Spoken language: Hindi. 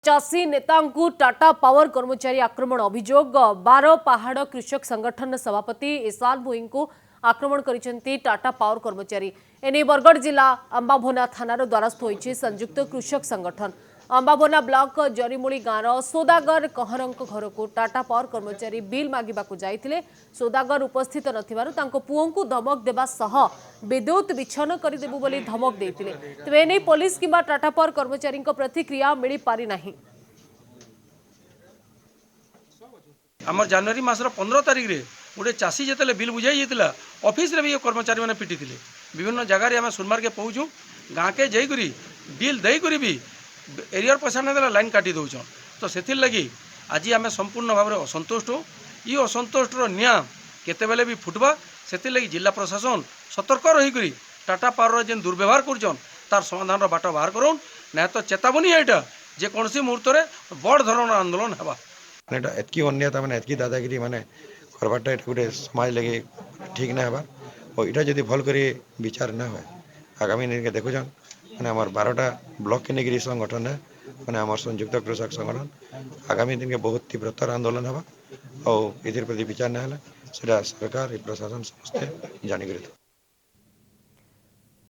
चाषी नेतांकु टाटा पावर कर्मचारी आक्रमण अभियोग 12 पहाड़ कृषक संगठन सभापति ईशान भोई को आक्रमण करिसेंती टाटा पावर कर्मचारी एने बरगढ़ जिला अंबाभोना थानार द्वारस्थ होइछि संयुक्त कृषक संगठन अंबाभोना ब्लॉक जरीमूली गाँव सौदागर कहरंक घर को टाटा पावर कर्मचारी बिल मागिबाकू जाइथिले सौदागर उपस्थित नथिबारु तांको पुओंकू धमक देबा सह विद्युत विच्छन करदेबु बोली धमक देइथिले तेबे एने पुलिस किंबा टाटा पावर कर्मचारी प्रतिक्रिया मिली पारि नाही। आम जनवरी मासर 15 तारिख रे गोटे चाषी जिते बिल बुझाई जाता ऑफिस रे भी कर्मचारी मैंने पिटी विभिन्न जगार आम सोनमार के पहुँचू गाँ के जाइकरी बिल देकर भी एरियर पैसा ना लाइन काटी दौन तो से लगी आज आम संपूर्ण भाव में असंतुष्ट हो ये असंतुष्टर निआ केतेबेले भी फुटवा से लगी जिला प्रशासन सतर्क रहीकि टाटा पावर जेन दुर्व्यवहार कर तार समाधान बाट बाहर कर ना तो चेतावनी यहाँ जे कौन मुहूर्त में बड़ धरण आंदोलन है एतकी अन्यता मैंने एतकी दादागिरी माने करवाटा गोटे समाज लगे ठीक ना हबार और इटा जदि भल कर विचार ना हो आगामी दिन के देखुन मैंने आम 12टा ब्लॉक के निगरी संगठन है मैंने आम संयुक्त कृषक संगठन आगामी दिन के बहुत तीव्रतर आंदोलन हवा और इधर प्रति विचार ना सरकार प्रशासन समस्ते जानिक